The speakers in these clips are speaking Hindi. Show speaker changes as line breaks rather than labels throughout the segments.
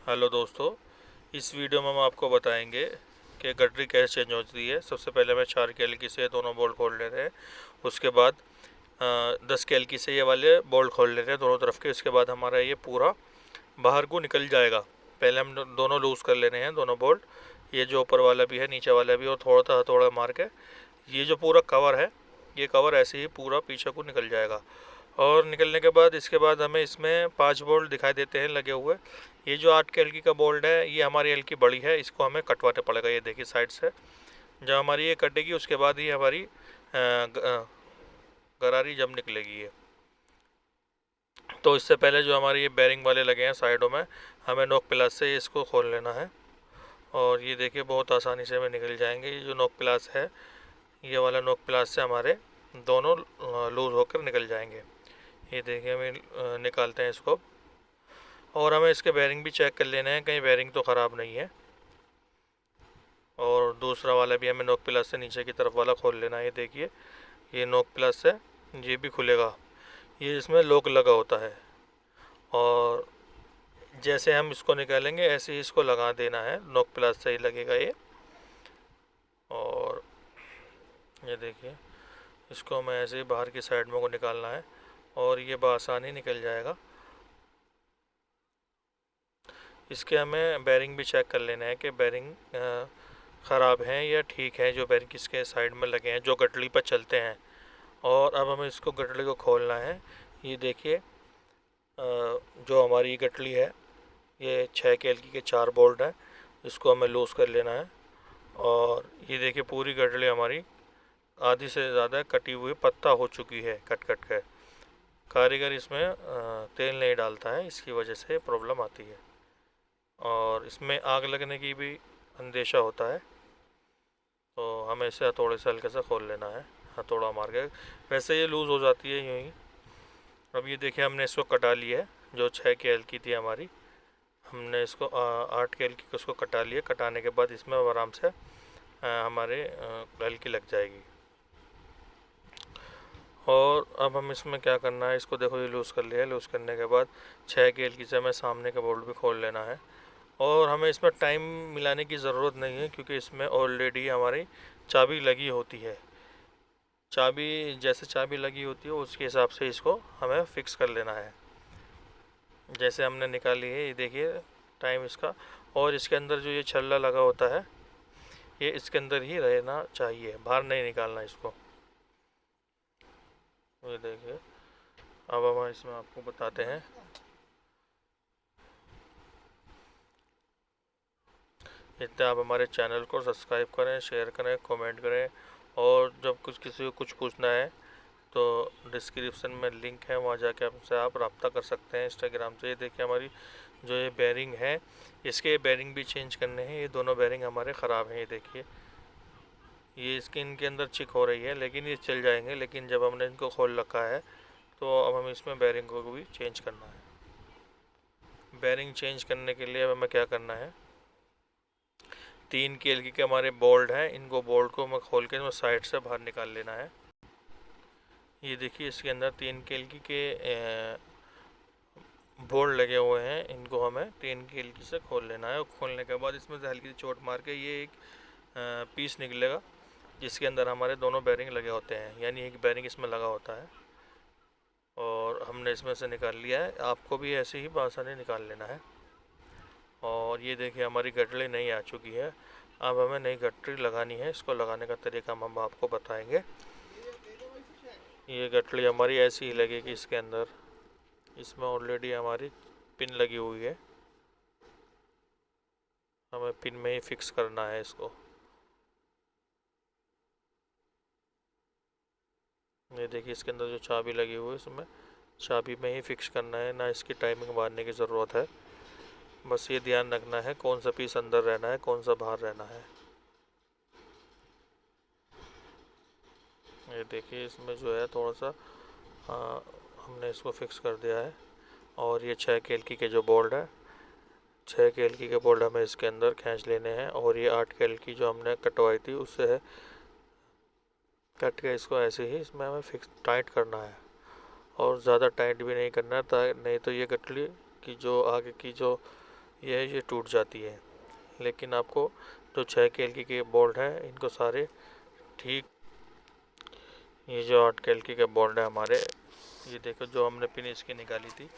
हेलो दोस्तों, इस वीडियो में हम आपको बताएंगे कि गटरी कैसे चेंज होती है। सबसे पहले हमें 4 की एलकी से दोनों बोल्ट खोल लेने हैं। उसके बाद 10 की एलकी से ये वाले बोल्ट खोल लेने हैं दोनों तरफ के। उसके बाद हमारा ये पूरा बाहर को निकल जाएगा। पहले हम दोनों लूज़ कर लेने हैं दोनों बोल्ट, ये जो ऊपर वाला भी है नीचे वाला भी, और थोड़ा सा हथौड़ा मार के ये जो पूरा कवर है, ये कवर ऐसे ही पूरा पीछे को निकल जाएगा। और निकलने के बाद इसके बाद हमें इसमें 5 बोल्ट दिखाई देते हैं लगे हुए। ये जो 8 के एलकी का बोल्ट है, ये हमारी एलकी बड़ी है, इसको हमें कटवाना पड़ेगा। ये देखिए साइड से जब हमारी ये कटेगी उसके बाद ही हमारी गरारी जब निकलेगी ये। तो इससे पहले जो हमारे ये बेरिंग वाले लगे हैं साइडों में, हमें नोक प्लास से इसको खोल लेना है। और ये देखिए बहुत आसानी से हमें निकल जाएंगे। ये जो नोक प्लास है, ये वाला नोक प्लास से हमारे दोनों लूज होकर निकल जाएंगे। ये देखिए हमें निकालते हैं इसको। और हमें इसके बेरिंग भी चेक कर लेने हैं, कहीं बेरिंग तो ख़राब नहीं है। और दूसरा वाला भी हमें नोक प्लस से नीचे की तरफ वाला खोल लेना है। ये देखिए ये नोक प्लस है, ये भी खुलेगा। ये इसमें लॉक लगा होता है, और जैसे हम इसको निकालेंगे ऐसे ही इसको लगा देना है। नोक प्लस से ही लगेगा ये। और ये देखिए इसको हमें ऐसे ही बाहर की साइड में को निकालना है, और ये बआसानी निकल जाएगा। इसके हमें बेरिंग भी चेक कर लेना है कि बेरिंग ख़राब हैं या ठीक है, जो बेरिंग इसके साइड में लगे हैं जो गटली पर चलते हैं। और अब हमें इसको गटली को खोलना है। ये देखिए जो हमारी गटली है, ये 6 के एलकी के 4 बोल्ट हैं, इसको हमें लूज़ कर लेना है। और ये देखिए पूरी गटली हमारी आधी से ज़्यादा कटी हुई पत्ता हो चुकी है कट कट के। कारीगर इसमें तेल नहीं डालता है, इसकी वजह से प्रॉब्लम आती है। और इसमें आग लगने की भी अंदेशा होता है, तो हमें इसे हथौड़े से हल्के से खोल लेना है, हथौड़ा मार के। वैसे ये लूज़ हो जाती है यूँ ही। अब ये देखिए हमने इसको कटा लिया है। जो 6 के एलकी थी हमारी, हमने इसको 8 के एलकी को उसको कटा लिया। कटाने के बाद इसमें आराम से हमारे एलकी लग जाएगी। और अब हम इसमें क्या करना है, इसको देखो ये लूज़ कर लिया है। लूज़ करने के बाद 6 के एलकी से हमें सामने का बोल्ट भी खोल लेना है। और हमें इसमें टाइम मिलाने की ज़रूरत नहीं है, क्योंकि इसमें ऑलरेडी हमारी चाबी लगी होती है। चाबी जैसे चाबी लगी होती है उसके हिसाब से इसको हमें फ़िक्स कर लेना है। जैसे हमने निकाली है, ये देखिए टाइम इसका। और इसके अंदर जो ये छल्ला लगा होता है, ये इसके अंदर ही रहना चाहिए, बाहर नहीं निकालना इसको। ये देखिए अब हम इसमें आपको बताते हैं। इतना आप हमारे चैनल को सब्सक्राइब करें, शेयर करें, कमेंट करें। और जब किसी को कुछ पूछना है तो डिस्क्रिप्शन में लिंक है, वहाँ जाके हमसे आप रब्ता कर सकते हैं इंस्टाग्राम से। ये देखिए हमारी जो ये बेरिंग है, इसके बेरिंग भी चेंज करने हैं। ये दोनों बेरिंग हमारे ख़राब हैं। ये देखिए ये इसके इनके अंदर चिक हो रही है, लेकिन ये चल जाएंगे। लेकिन जब हमने इनको खोल रखा है तो अब हमें इसमें बेरिंग को भी चेंज करना है। बेरिंग चेंज करने के लिए अब हमें क्या करना है, 3 की एलकी के हमारे बोल्ट हैं, इनको बोल्ट को हमें खोल के साइड से बाहर निकाल लेना है। ये देखिए इसके अंदर 3 के एलकी के बोल्ट लगे हुए हैं, इनको हमें 3 की एलकी से खोल लेना है। और खोलने के बाद इसमें से हल्की सी चोट मार के ये एक पीस निकलेगा, जिसके अंदर हमारे दोनों बेरिंग लगे होते हैं, यानी एक बेरिंग इसमें लगा होता है। और हमने इसमें से निकाल लिया है। आपको भी ऐसे ही आसानी निकाल लेना है। और ये देखिए हमारी गटरी नई आ चुकी है। अब हमें नई गटरी लगानी है। इसको लगाने का तरीका हम आपको बताएंगे। ये गटरी हमारी ऐसी ही लगेगी इसके अंदर। इसमें ऑलरेडी हमारी पिन लगी हुई है, हमें पिन में ही फिक्स करना है इसको। ये देखिए इसके अंदर जो चाबी लगी हुई है, इसमें चाबी में ही फिक्स करना है, ना इसकी टाइमिंग मारने की ज़रूरत है। बस ये ध्यान रखना है कौन सा पीस अंदर रहना है, कौन सा बाहर रहना है। ये देखिए इसमें जो है थोड़ा सा हमने इसको फिक्स कर दिया है। और ये 6 के एलकी के जो बोल्ट है, 6 के एलकी के बोल्ट हमें इसके अंदर खींच लेने हैं। और ये 8 के एलकी जो हमने कटवाई थी उससे है कट के इसको ऐसे ही इसमें हमें फिक्स टाइट करना है। और ज़्यादा टाइट भी नहीं करना है, नहीं तो ये गटली की जो आगे की जो ये टूट जाती है। लेकिन आपको जो 6 KLK के बोल्ट हैं इनको सारे ठीक, ये जो 8 KLK के बोल्ट है हमारे, ये देखो जो हमने पिन इसकी निकाली थी,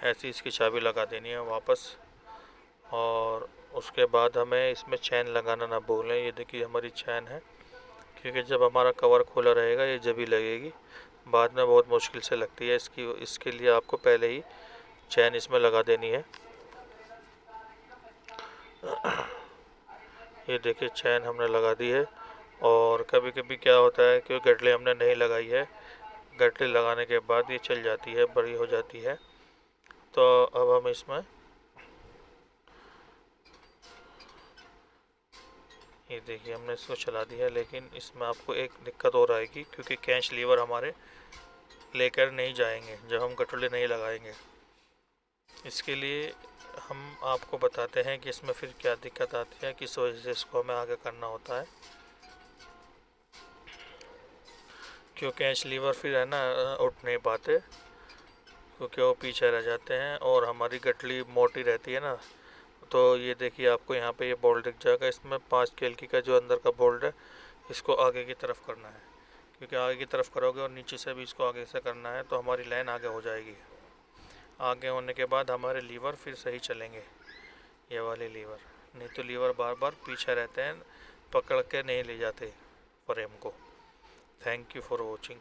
ऐसी इसकी चाबी लगा देनी है वापस। और उसके बाद हमें इसमें चैन लगाना ना भूलें। ये देखिए हमारी चैन है, क्योंकि जब हमारा कवर खुला रहेगा ये जब ही लगेगी, बाद में बहुत मुश्किल से लगती है। इसके लिए आपको पहले ही चैन इसमें लगा देनी है। ये देखिए चैन हमने लगा दी है। और कभी कभी क्या होता है कि गटली हमने नहीं लगाई है, गटली लगाने के बाद ये चल जाती है, बड़ी हो जाती है। तो अब हम इसमें ये देखिए हमने इसको चला दिया, लेकिन इसमें आपको एक दिक्कत और आएगी, क्योंकि कैच लीवर हमारे लेकर नहीं जाएंगे जब हम गटली नहीं लगाएंगे। इसके लिए हम आपको बताते हैं कि इसमें फिर क्या दिक्कत आती है, किस वजह से इसको हमें आगे करना होता है। क्यों कैच लीवर फिर है ना उठ नहीं पाते, क्योंकि वो पीछे रह जाते हैं और हमारी गटली मोटी रहती है ना। तो ये देखिए आपको यहाँ पे ये बोल्ट दिख जाएगा, इसमें 5 KLK का जो अंदर का बोल्ट है इसको आगे की तरफ करना है, क्योंकि आगे की तरफ करोगे और नीचे से भी इसको आगे से करना है तो हमारी लाइन आगे हो जाएगी। आगे होने के बाद हमारे लीवर फिर सही चलेंगे, ये वाले लीवर। नहीं तो लीवर बार बार पीछे रहते हैं, पकड़ के नहीं ले जाते फ्रेम को। Thank you for watching.